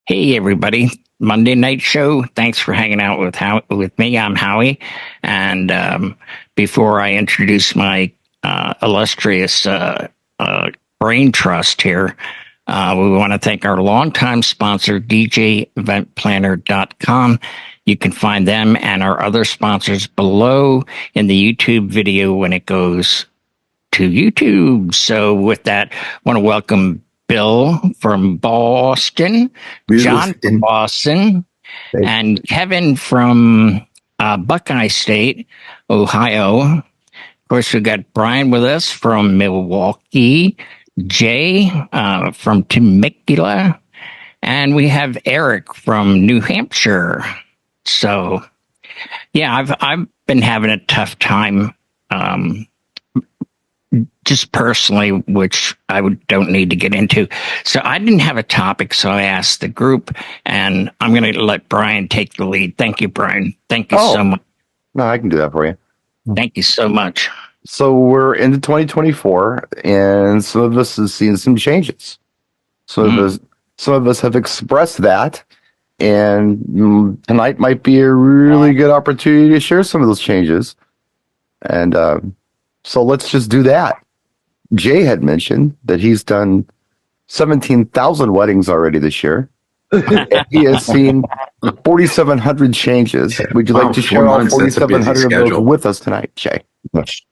Hey everybody, Monday night show. Thanks for hanging out with me. I'm Howie, and before I introduce my illustrious brain trust here, we want to thank our longtime sponsor, DJEventPlanner.com. You can find them and our other sponsors below in the YouTube video when it goes to YouTube. So with that, I want to welcome Bill from Boston, John from Boston, and Kevin from Buckeye State, Ohio. Of course, we got Brian with us from Milwaukee, Jay from Temecula, and we have Eric from New Hampshire. So, yeah, I've been having a tough time. Just personally, which don't need to get into. So I didn't have a topic, so I asked the group, and I'm going to let Brian take the lead. Thank you, Brian. Thank you so much. No, I can do that for you. Thank you so much. So we're into 2024, and some of us have seen some changes. Some of us have expressed that, and tonight might be a really good opportunity to share some of those changes. And so let's just do that. Jay had mentioned that he's done 17,000 weddings already this year. And he has seen 4,700 changes. Would you like to share all 4,700 of those with us tonight, Jay?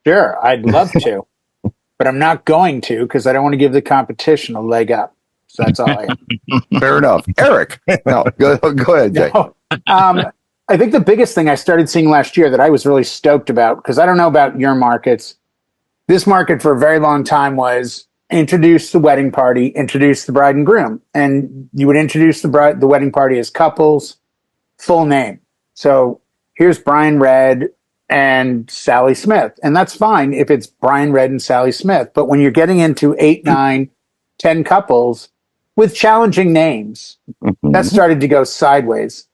Sure, I'd love to, but I'm not going to because I don't want to give the competition a leg up. So that's all I am. Fair enough. Eric, no, go ahead, Jay. No. I think the biggest thing I started seeing last year that I was really stoked about, because I don't know about your markets, this market for a very long time was introduce the wedding party, introduce the bride and groom. And you would introduce the wedding party as couples, full name. So here's Brian Red and Sally Smith. And that's fine if it's Brian Red and Sally Smith. But when you're getting into 8, 9, 10 couples with challenging names, that started to go sideways.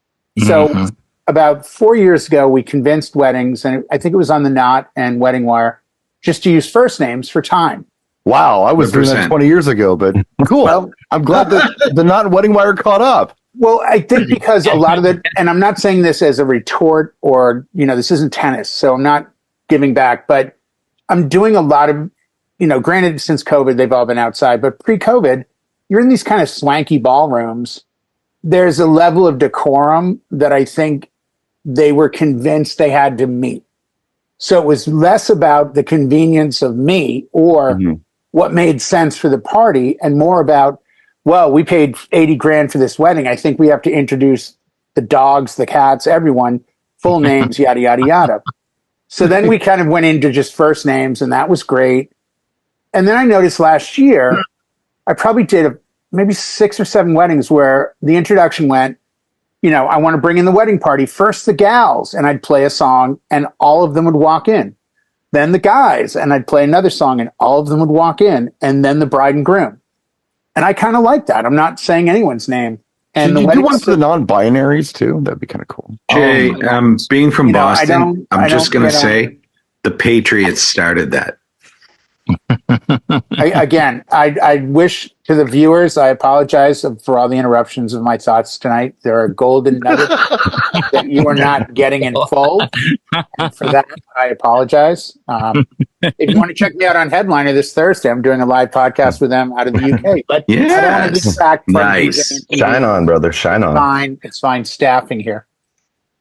So about 4 years ago, we convinced weddings, and I think it was on the Knot and Wedding Wire, just to use first names for time. Wow, I was 100%. Doing that 20 years ago, but cool. Well, I'm glad that the Knot and Wedding Wire caught up. Well, I think because a lot of it, and I'm not saying this as a retort or, this isn't tennis, so I'm not giving back, but I'm doing a lot of, granted since COVID, they've all been outside, but pre-COVID, you're in these kind of swanky ballrooms. There's a level of decorum that I think they were convinced they had to meet. So it was less about the convenience of me or what made sense for the party and more about, well, we paid 80 grand for this wedding. I think we have to introduce the dogs, the cats, everyone, full names, yada, yada, yada. So then we kind of went into just first names, and that was great. And then I noticed last year, I probably did maybe 6 or 7 weddings where the introduction went, I want to bring in the wedding party. First the gals, and I'd play a song, and all of them would walk in. Then the guys, and I'd play another song, and all of them would walk in. And then the bride and groom. And I kind of like that. I'm not saying anyone's name. And Can you do one for the non-binaries, too? That'd be kind of cool. Jay, being from Boston, I'm just going to say the Patriots started that. I wish to the viewers, I apologize for all the interruptions of my thoughts tonight. There are golden nuggets that you are not getting in full. And for that, I apologize. If you want to check me out on Headliner this Thursday, I'm doing a live podcast with them out of the UK. But I don't want to distract from nice. Shine on, brother. Shine on. It's fine staffing here.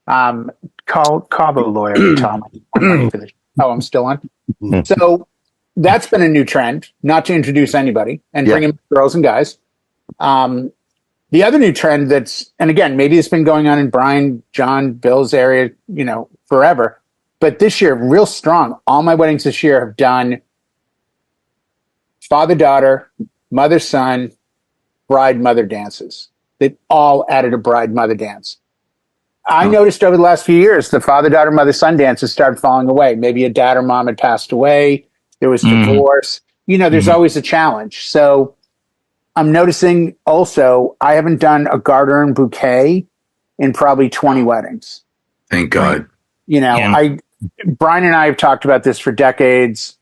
Call the lawyer, Tom. Oh, I'm still on? So that's been a new trend, not to introduce anybody and bring in girls and guys. The other new trend and again, maybe it's been going on in Brian, John, Bill's area, forever. But this year, real strong. All my weddings this year have done father-daughter, mother-son, bride-mother dances. They've all added a bride-mother dance. I noticed over the last few years, the father-daughter, mother-son dances started falling away. Maybe a dad or mom had passed away. There was divorce. There's always a challenge. So I'm noticing also I haven't done a garter and bouquet in probably 20 weddings. Thank God. Brian and I have talked about this for decades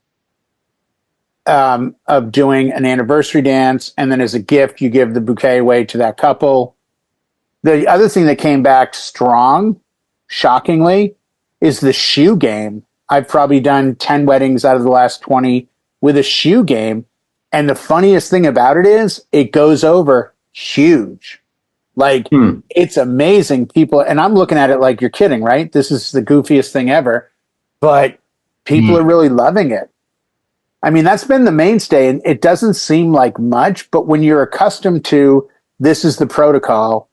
of doing an anniversary dance. And then as a gift, you give the bouquet away to that couple. The other thing that came back strong, shockingly, is the shoe game. I've probably done 10 weddings out of the last 20 with a shoe game. And the funniest thing about it is it goes over huge. Like, it's amazing. People, and I'm looking at it like, you're kidding, right? This is the goofiest thing ever. But people are really loving it. I mean, that's been the mainstay, and it doesn't seem like much, but when you're accustomed to this is the protocol,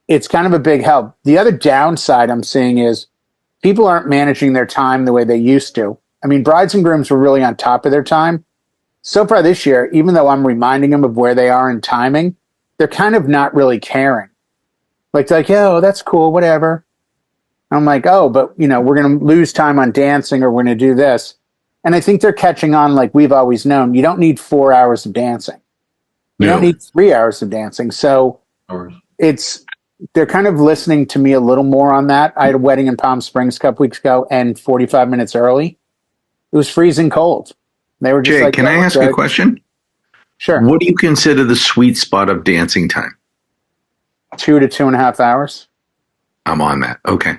it's kind of a big help. The other downside I'm seeing is people aren't managing their time the way they used to. I mean, brides and grooms were really on top of their time. So far this year, even though I'm reminding them of where they are in timing, they're kind of not really caring. Like, oh, that's cool, whatever. I'm like, oh, but, you know, we're going to lose time on dancing or we're going to do this. And I think they're catching on like we've always known. You don't need 4 hours of dancing. You don't need 3 hours of dancing. So they're kind of listening to me a little more on that. I had a wedding in Palm Springs a couple weeks ago, and 45 minutes early, it was freezing cold. They were just Jay, like, can I ask you a question? Sure. What do you consider the sweet spot of dancing time? 2 to 2.5 hours. I'm on that. Okay.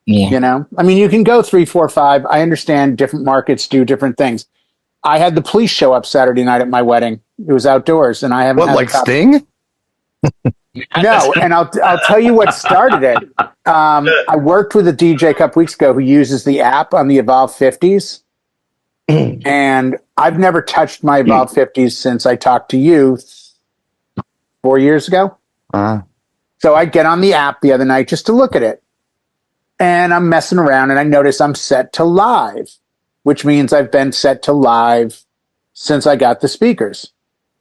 Yeah. You know, I mean, you can go 3, 4, 5. I understand different markets do different things. I had the police show up Saturday night at my wedding. It was outdoors, and I haven't. What, like Sting? No, and I'll tell you what started it. I worked with a DJ a couple weeks ago who uses the app on the Evolve 50s, and I've never touched my Evolve 50s since I talked to you 4 years ago. So I get on the app the other night just to look at it, and I'm messing around, and I notice I'm set to live, which means I've been set to live since I got the speakers,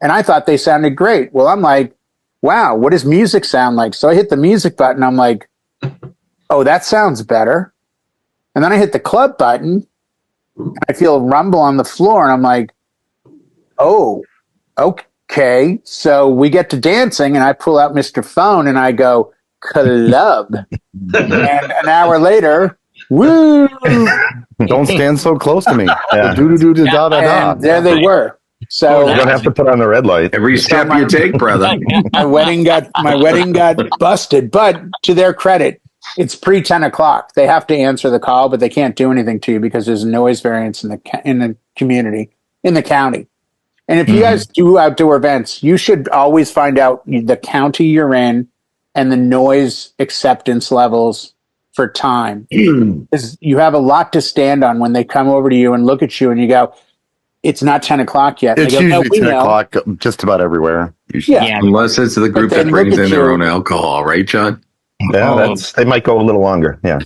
and I thought they sounded great. Well, I'm like, wow, what does music sound like? So I hit the music button. I'm like, oh, that sounds better. And then I hit the club button. And I feel a rumble on the floor. And I'm like, oh, okay. So we get to dancing. And I pull out Mr. Phone and I go, club. And an hour later, woo. Don't stand so close to me. Yeah. Da-da-da. And there they were. So you're gonna have to put on the red light. Every step you take, brother. My wedding got busted, but to their credit, it's pre 10 o'clock. They have to answer the call, but they can't do anything to you because there's a noise variance in the community, in the county. And if you guys do outdoor events, you should always find out the county you're in and the noise acceptance levels for time. Because you have a lot to stand on when they come over to you and look at you and you go, it's not 10 o'clock yet. It's usually 10 o'clock just about everywhere. Usually. Yeah. Unless it's the group that brings in their own alcohol, right, John? Yeah, they might go a little longer. Yeah.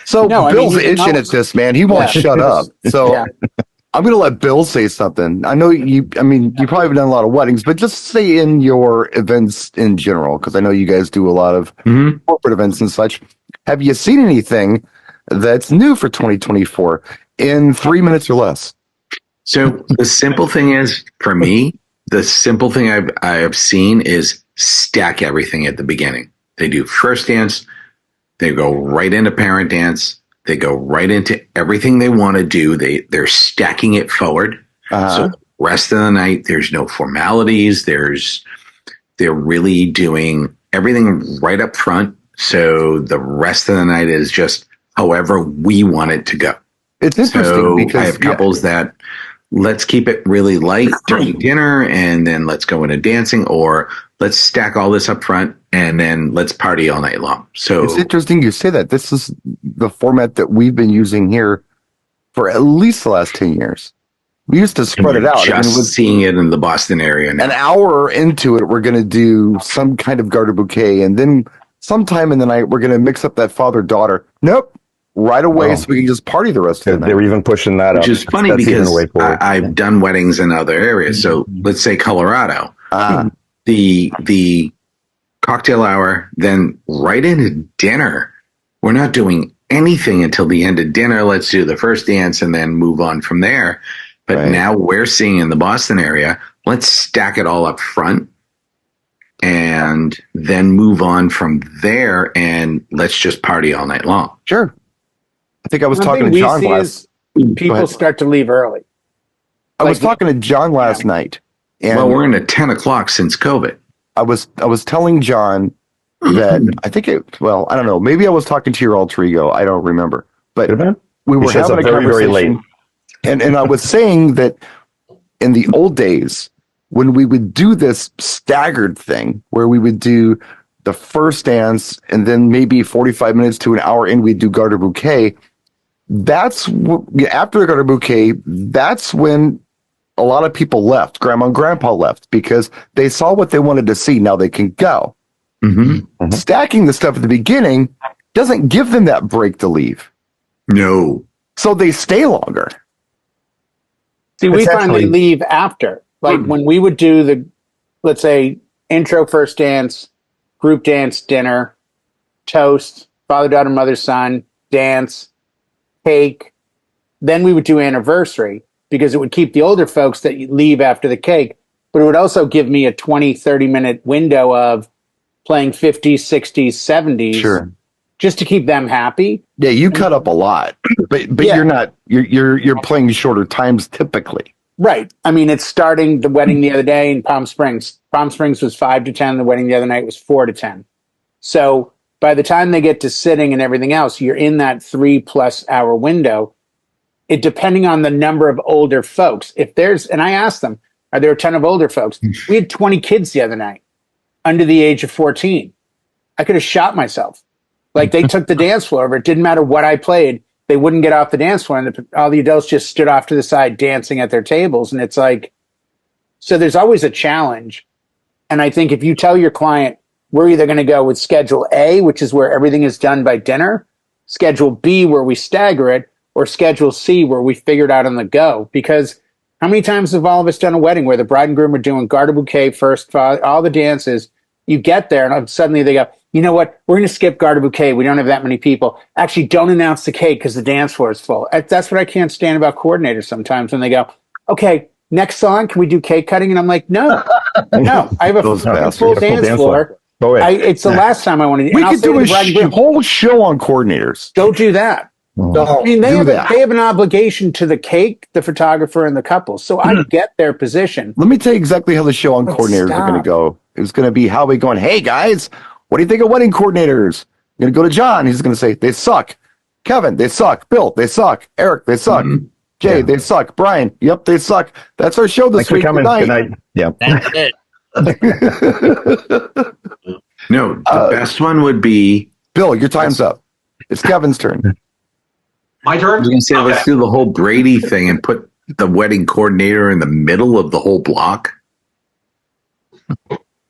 So Bill's itching at this, man. He won't shut up. So I'm going to let Bill say something. I know you probably have done a lot of weddings, but just say in your events in general, because I know you guys do a lot of corporate events and such. Have you seen anything that's new for 2024 in 3 minutes or less? So the simple thing is, for me, the simple thing I have seen is stack everything at the beginning. They do first dance, they go right into parent dance, they go right into everything they want to do. They're stacking it forward. So the rest of the night, there's no formalities. They're really doing everything right up front. So the rest of the night is just however we want it to go. It's interesting because I have couples that let's keep it really light during dinner and then let's go into dancing, or let's stack all this up front and then let's party all night long. So it's interesting you say that. This is the format that we've been using here for at least the last 10 years. We used to spread it out. Just seeing it in the Boston area now. An hour into it, we're going to do some kind of garter bouquet, and then sometime in the night, we're going to mix up that father-daughter. Nope. Right away, so we can just party the rest of the night. They were even pushing that Which is funny because I've done weddings in other areas. So let's say Colorado. The cocktail hour, then right into dinner. We're not doing anything until the end of dinner. Let's do the first dance and then move on from there. But now we're seeing in the Boston area, let's stack it all up front and then move on from there and let's just party all night long. Sure. I think I was talking to John last. People start to leave early. I was talking to John last night. And well, we're in at 10 o'clock since COVID. I was telling John that I think well, I don't know. Maybe I was talking to your alter ego. I don't remember. But we were He shows having up a very, very conversation. late. And I was saying that in the old days, when we would do this staggered thing where we would do the first dance and then maybe 45 minutes to an hour in, we'd do Garter Bouquet. After the Garter Bouquet, that's when a lot of people left. Grandma and grandpa left because they saw what they wanted to see. Now they can go. Stacking the stuff at the beginning doesn't give them that break to leave. No. So they stay longer. See, we finally leave after. Like when we would do let's say, intro, first dance, group dance, dinner, toast, father, daughter, mother, son, dance, cake. Then we would do anniversary because it would keep the older folks that leave after the cake. But it would also give me a 20, 30-minute window of playing 50s, 60s, 70s. Sure. Just to keep them happy. Yeah, you cut up a lot, but Yeah. you're not. You're playing shorter times typically. Right. I mean, it's starting the wedding the other day in Palm Springs. Palm Springs was 5 to 10. The wedding the other night was 4 to 10. So by the time they get to sitting and everything else, you're in that 3+ hour window. It depending on the number of older folks. If there's, and I asked them, are there a ton of older folks? We had 20 kids the other night under the age of 14. I could have shot myself. Like they took the dance floor over. It didn't matter what I played. They wouldn't get off the dance floor. And all the adults just stood off to the side dancing at their tables. And it's like, so there's always a challenge. And I think if you tell your client, we're either going to go with schedule A, which is where everything is done by dinner, schedule B, where we stagger it, or schedule C, where we figure it out on the go. Because how many times have all of us done a wedding where the bride and groom are doing Garter Bouquet first, all the dances, you get there and suddenly they go, you know what? We're going to skip Garter Bouquet. We don't have that many people. Actually, don't announce the cake because the dance floor is full. That's what I can't stand about coordinators sometimes when they go, okay, next song, can we do cake cutting? And I'm like, no. I have a full dance floor. It's the last time I want to do it. We could do a whole show on coordinators. Go do that. I mean, they have an obligation to the cake, the photographer, and the couple. So I get their position. Let me tell you exactly how the show on coordinators are going to go. It's going to be Howie going, hey, guys, what do you think of wedding coordinators? You're going to go to John. He's going to say, they suck. Kevin, they suck. Bill, they suck. Eric, they suck. Jay, they suck. Brian, yep, they suck. That's our show this week. Good night. Yeah. That's it. No, the best one would be Bill, your time's up. It's Kevin's turn. My turn? I was going to say, let's do the whole Brady thing and put the wedding coordinator in the middle of the whole block.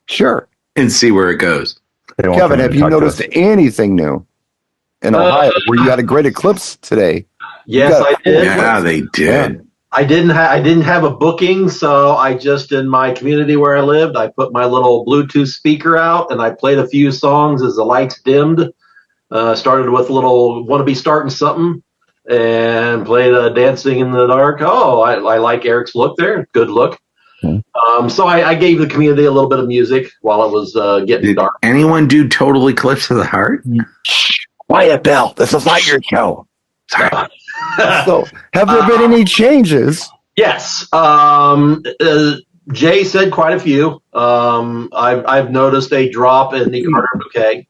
Sure. And see where it goes. Kevin, have you noticed anything new in Ohio where you had a great eclipse today? Yes, I did. Yeah, they did. Yeah. I didn't have a booking, so I just, in my community where I lived, I put my little Bluetooth speaker out and I played a few songs as the lights dimmed. Started with a little "Wanna Be Starting Something" and played "Dancing in the Dark." Oh, I like Eric's look there. Good look. So I gave the community a little bit of music while it was getting dark. Anyone do Total Eclipse of the Heart? Shh, quiet, Bill. This is not your show. Sorry. So, have there been any changes? Yes. Jay said quite a few. I've noticed a drop in the Garter Bouquet.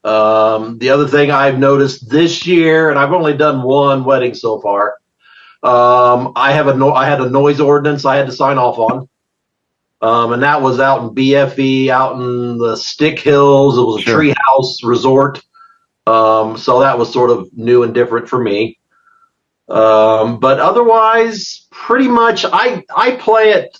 The other thing I've noticed this year, and I've only done one wedding so far, I had a noise ordinance I had to sign off on. And that was out in BFE, out in the Stick Hills. It was a treehouse resort. So that was sort of new and different for me. But otherwise, pretty much I play it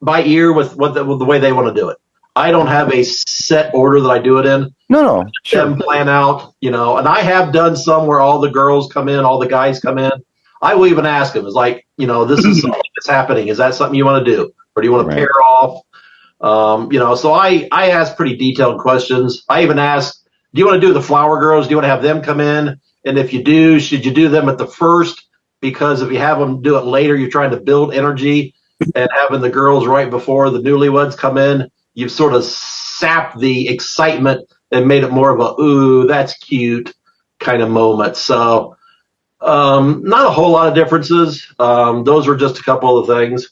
by ear with the way they want to do it. I don't have a set order that I do it in. No. Sure. Plan out, and I have done some where all the girls come in, all the guys come in. I will even ask them, it's like, this is something that's happening. Is that something you want to do? Or do you want to pair off? So I ask pretty detailed questions. I even ask, do you want to do the flower girls? Do you want to have them come in? And if you do, should you do them at the first? Because if you have them do it later, you're trying to build energy, and having the girls right before the newlyweds come in, you've sort of sapped the excitement and made it more of a, ooh, that's cute kind of moment. So not a whole lot of differences. Those were just a couple of things.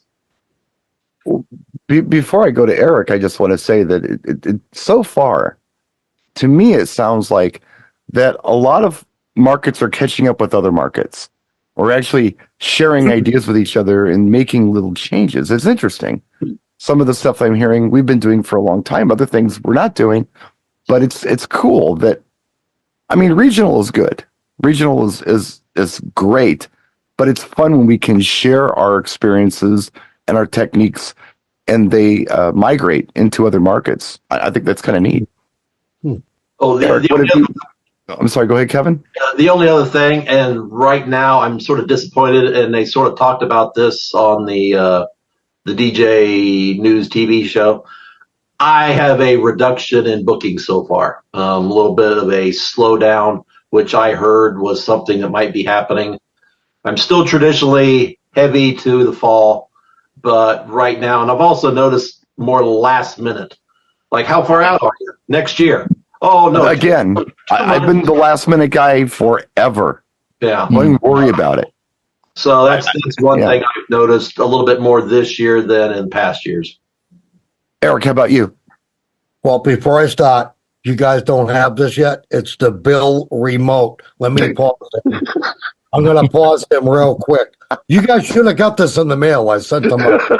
Before I go to Eric, I just want to say that it so far, to me, it sounds like that a lot of markets are catching up with other markets, or actually sharing ideas with each other and making little changes. It's interesting. Some of the stuff I'm hearing, we've been doing for a long time. Other things we're not doing, but it's cool that. I mean, regional is good. Regional is great, but it's fun when we can share our experiences and our techniques, and they migrate into other markets. I think that's kind of neat. Oh, Eric, I'm sorry. Go ahead, Kevin. the only other thing, and right now I'm sort of disappointed, and they sort of talked about this on the DJ News TV show. I have a reduction in bookings so far, a little bit of a slowdown, which I heard was something that might be happening. I'm still traditionally heavy to the fall, but right now, and I've also noticed more last minute. Like, how far out are you? Next year? Oh, no. Again, I've been the last minute guy forever. Yeah. Don't even worry about it. So that's one thing I've noticed a little bit more this year than in past years. Eric, how about you? Well, before I start, you guys don't have this yet. It's the Bill remote. Let me pause it. I'm going to pause him real quick. You guys should have got this in the mail. I sent them up.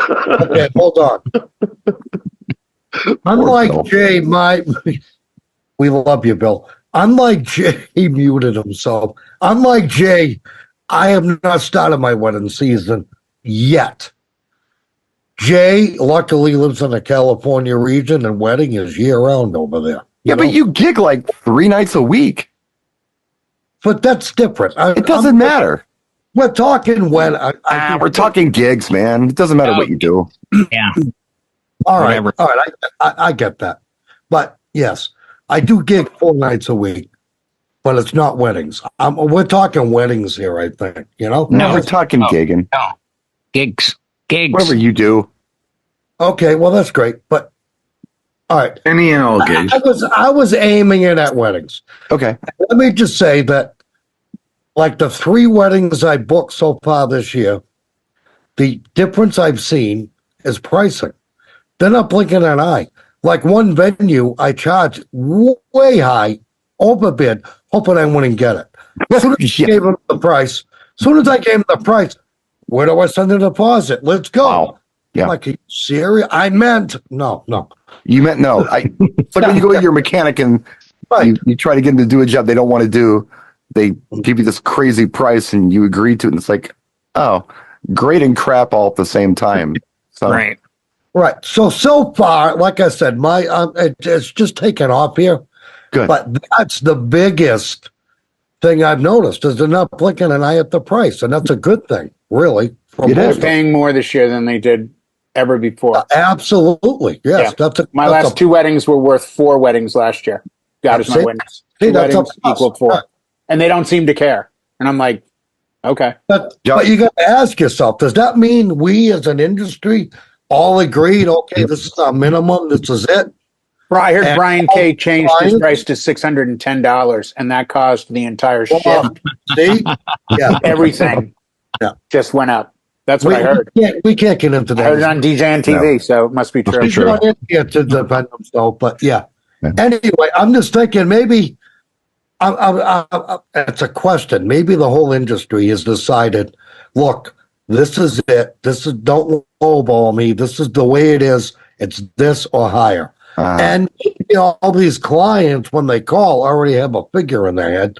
Okay, hold on. Unlike Jay, we love you, Bill. Unlike Jay, he muted himself. Unlike Jay, I have not started my wedding season yet. Jay luckily lives in the California region, and wedding is year-round over there. But you gig like 3 nights a week. But that's different. It doesn't matter. We're talking when we're talking gigs, man. It doesn't matter what you do. Yeah. All right. I get that. But yes, I do gig 4 nights a week, but it's not weddings. We're talking weddings here, I think. No, we're talking gigging. No. Gigs. Whatever you do. Okay, well that's great. But all right. Any and all gigs. I was aiming it at weddings. Okay. Let me just say that, like the 3 weddings I booked so far this year, the difference I've seen is pricing. They're not blinking an eye. Like one venue, I charged way high, overbid, hoping I wouldn't get it. As soon as I gave them the price, where do I send the deposit? Let's go. Wow. Yeah. I'm like, are you serious? I meant no. You meant no. It's like when you go to your mechanic and you try to get them to do a job they don't want to do. They give you this crazy price and you agree to it. And it's like, oh, great and crap all at the same time. So, Right. So far, like I said, it's just taken off here. Good. But that's the biggest thing I've noticed is they're not blinking an eye at the price, and that's a good thing, really. They're paying more this year than they did ever before. Absolutely, yes. Yeah. My last 2 weddings were worth 4 weddings last year. God is my witness. 2 weddings equaled 4, and they don't seem to care. And I'm like, okay. But you got to ask yourself: does that mean we, as an industry, all agreed? Okay, this is our minimum. This is it. I heard Brian K. changed his price to $610, and that caused the entire ship. See, everything just went up. That's what I heard. We can't get into that. I heard it on DJ and TV, so it must be true. He's not in here to defend himself, but yeah. Anyway, I'm just thinking maybe it's a question. Maybe the whole industry has decided, look, this is it. Don't lowball me. This is the way it is. It's this or higher. And all these clients, when they call, already have a figure in their head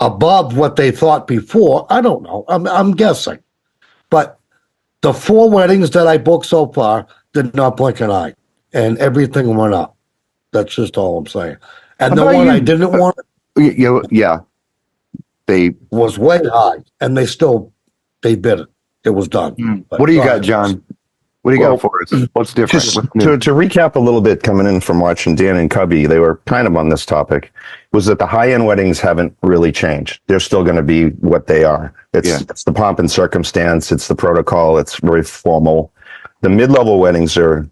above what they thought before. I don't know. I'm guessing. But the 4 weddings that I booked so far did not blink an eye, and everything went up. That's just all I'm saying. And the one I didn't want, they was way high, and they bid it. It was done. What do you got, John? What do you got for us? What's different? Just to recap a little bit, coming in from watching Dan and Cubby, they were kind of on this topic, was that the high-end weddings haven't really changed. They're still going to be what they are. It's the pomp and circumstance. It's the protocol. It's very formal. The mid-level weddings are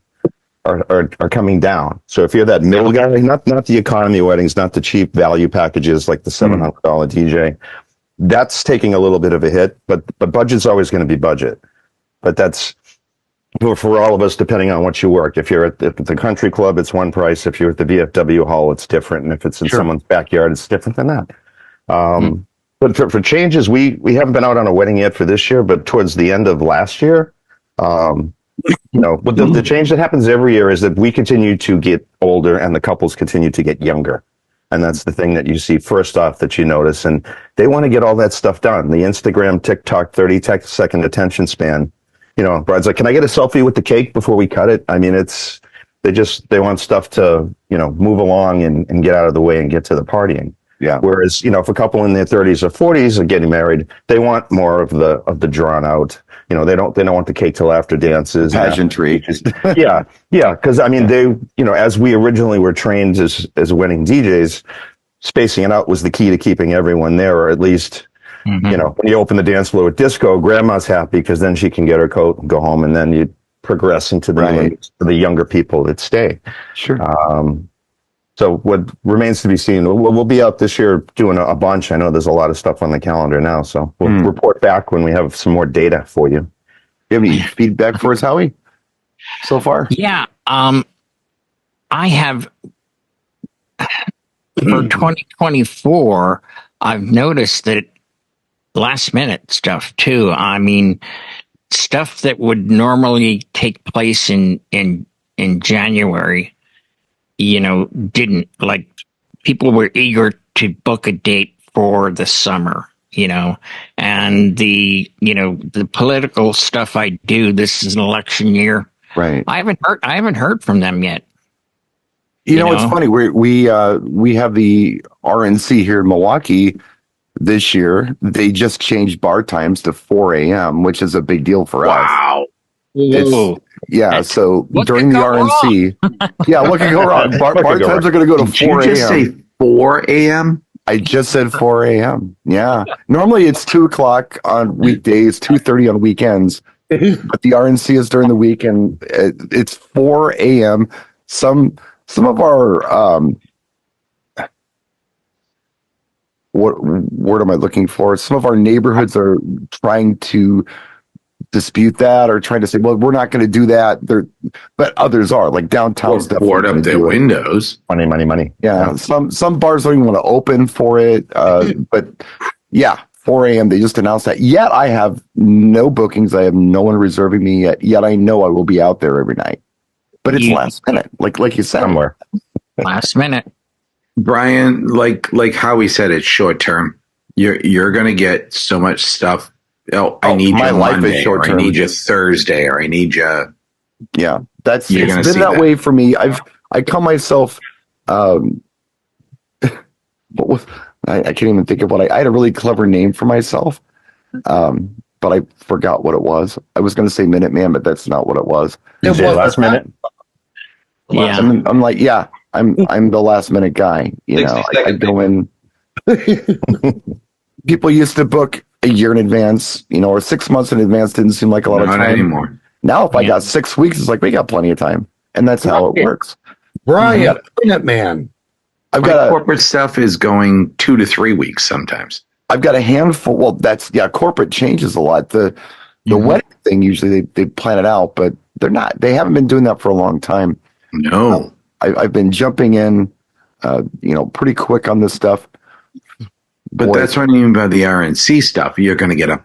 coming down. So if you're that middle guy, not the economy weddings, not the cheap value packages like the $700 DJ, that's taking a little bit of a hit. But budget's always going to be budget. But that's for all of us, depending on what you work. If you're at the country club, it's one price. If you're at the VFW hall, it's different. And if it's in someone's backyard, it's different than that. But for changes, we haven't been out on a wedding yet for this year, but towards the end of last year, but the change that happens every year is that we continue to get older and the couples continue to get younger. And that's the thing that you see first off that you notice. And they want to get all that stuff done. The Instagram, TikTok, 30-second attention span. Bride's like, can I get a selfie with the cake before we cut it? I mean, they want stuff to, move along and get out of the way and get to the partying. Yeah. Whereas, if a couple in their 30s or 40s are getting married, they want more of the drawn out. They don't want the cake till after dances, pageantry. Yeah. Because I mean, as we originally were trained as wedding DJs, spacing it out was the key to keeping everyone there, or at least, when you open the dance floor with disco, grandma's happy because then she can get her coat and go home, and then you progress into the younger people that stay. Sure. So what remains to be seen. We'll be out this year doing a bunch. I know there's a lot of stuff on the calendar now, so we'll report back when we have some more data for you. Do you have any feedback for us, Howie, so far? Yeah. I have, for 2024, I've noticed that last minute stuff too. I mean, stuff that would normally take place in January, didn't. Like, people were eager to book a date for the summer, and the political stuff I do. This is an election year. Right. I haven't heard from them yet. It's funny. We have the RNC here in Milwaukee this year. They just changed bar times to 4 a.m., which is a big deal for us. Wow. Yeah, so during the RNC, what could go wrong? Bar times are going to go to 4 a.m. Did you just say 4 a.m.? I just said 4 a.m. Yeah. Normally it's 2 o'clock on weekdays, 2:30 on weekends, but the RNC is during the week, and it's 4 a.m. Some of our what word am I looking for? Some of our neighborhoods are trying to dispute that, or trying to say, well, we're not going to do that. But others are, like downtown's definitely board up their windows. Money. Yeah. Some bars don't even want to open for it. But yeah, 4 a.m. They just announced that. Yet I have no bookings. I have no one reserving me yet. Yet I know I will be out there every night. But it's last minute, like you said. Somewhere. Last minute. Brian, like Howie said, it's short term. You're going to get so much stuff. I need my you life Monday, is short term. or I need you Thursday, or I need you. Yeah, it's You're gonna been see that that. way for me. I call myself. What was I can't even think of what I had a really clever name for myself, but I forgot what it was. I was going to say Minuteman, but that's not what it was. Last minute. Yeah. I'm like, I'm the last minute guy. I go in. People used to book a year in advance, or 6 months in advance. Didn't seem like a lot of Not time anymore. Now, if I got 6 weeks, it's like we got plenty of time, and that's how it works. Brian, man. I've My got corporate stuff is going 2 to 3 weeks sometimes. I've got a handful. Well, corporate changes a lot. The wedding thing, usually they plan it out, but they haven't been doing that for a long time. No. I've been jumping in, pretty quick on this stuff. But that's what I mean by the RNC stuff. You're going to get a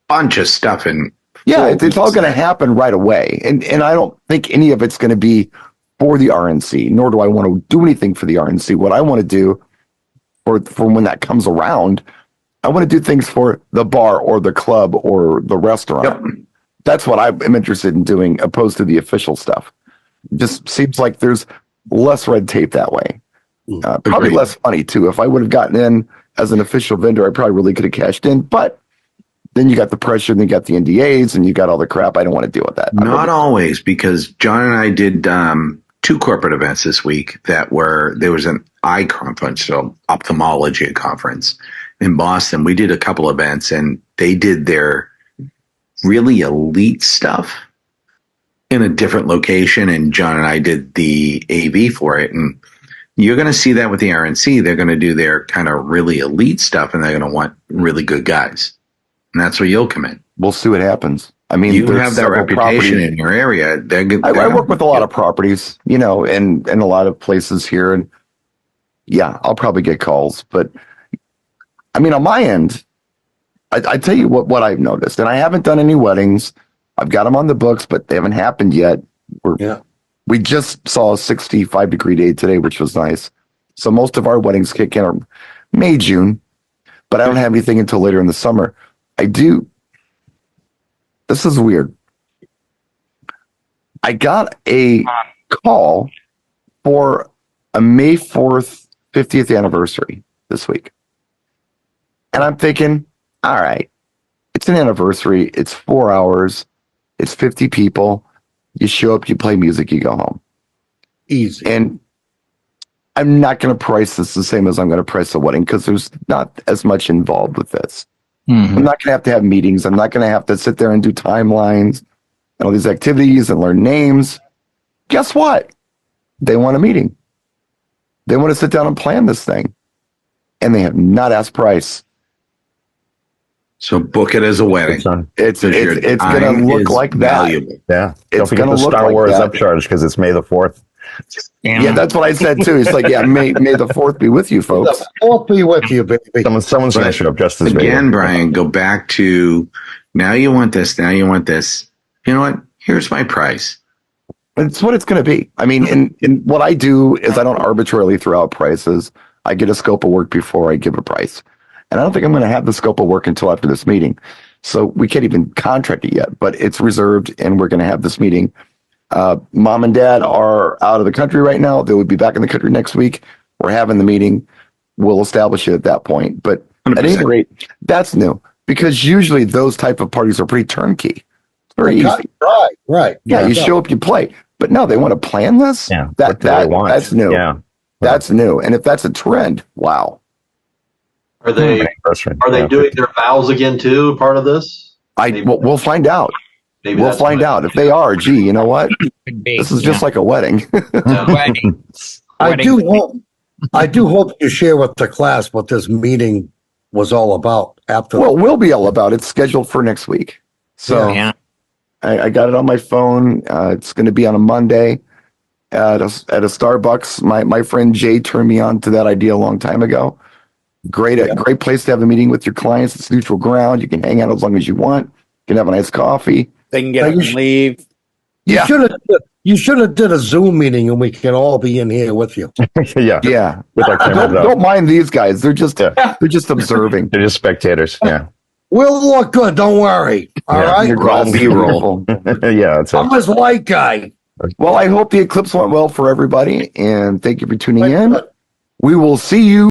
bunch of stuff in. Yeah, it's all going to happen right away. And I don't think any of it's going to be for the RNC, nor do I want to do anything for the RNC. What I want to do for when that comes around, I want to do things for the bar or the club or the restaurant. Yep. That's what I'm interested in doing, opposed to the official stuff. Just seems like there's less red tape that way. Probably Agreed. less money too. If I would have gotten in as an official vendor, I probably really could have cashed in. But then you got the pressure, and you got the NDAs, and you got all the crap. I don't want to deal with that. Not always, because John and I did 2 corporate events this week there was an eye conference, so ophthalmology conference in Boston. We did a couple events, and they did their really elite stuff in a different location, and John and I did the AV for it. And you're going to see that with the RNC. They're going to do their kind of really elite stuff, and they're going to want really good guys. and that's where you'll come in. We'll see what happens. I mean, You there's have that several reputation properties. in your area. I work with a lot of properties, and a lot of places here, and yeah, I'll probably get calls. But I mean, on my end, I tell you what I've noticed, and I haven't done any weddings. I've got them on the books, but they haven't happened yet. We just saw a 65-degree day today, which was nice. So most of our weddings kick in are May, June, but I don't have anything until later in the summer. I do. This is weird. I got a call for a May 4th 50th anniversary this week. And I'm thinking, all right, it's an anniversary. It's 4 hours. It's 50 people. You show up, you play music, you go home. Easy. And I'm not going to price this the same as I'm going to price a wedding because there's not as much involved with this. Mm-hmm. I'm not going to have meetings. I'm not going to have to sit there and do timelines and all these activities and learn names. Guess what? They want a meeting. They want to sit down and plan this thing. And they have not asked price. So book it as a wedding. It's going to look like valuable. that. Yeah. Don't forget the Star Wars upcharge because it's May the 4th. Yeah, that's what I said too. It's like, yeah, May the 4th be with you, folks. The 4th be with you, baby. Someone's going to show up just as again, Brian, go back to now you want this, now you want this. You know what? Here's my price. It's what it's going to be. I mean, and what I do is I don't arbitrarily throw out prices. I get a scope of work before I give a price. And I don't think I'm going to have the scope of work until after this meeting. So we can't even contract it yet, but it's reserved and we're going to have this meeting. Mom and dad are out of the country right now. They will be back in the country next week. We're having the meeting. We'll establish it at that point. But 100%. At any rate, that's new because usually those type of parties are pretty turnkey. Very easy. Right. Yeah, you show up, you play. But no, they want to plan this? Yeah. That's new. Yeah. That's new. And if that's a trend, wow. Are they doing their vows again too? Part of this? We'll find out. Maybe we'll find out if they are. Gee, you know what? This is just like a wedding. Wedding. I do hope you share with the class what this meeting was all about. Well, we'll be all about it. It's scheduled for next week. So yeah. I got it on my phone. It's going to be on a Monday at a Starbucks. My friend Jay turned me on to that idea a long time ago. Great place to have a meeting with your clients. It's neutral ground. You can hang out as long as you want. You can have a nice coffee. They can get up and leave. You should have did a Zoom meeting and we can all be in here with you. Yeah. With our cameras don't mind these guys. They're just observing. They're just spectators. Yeah. We'll look good. Don't worry. All right. You're all B-roll. Yeah. That's it. I'm this white guy. Well, I hope the eclipse went well for everybody, and thank you for tuning in. We will see you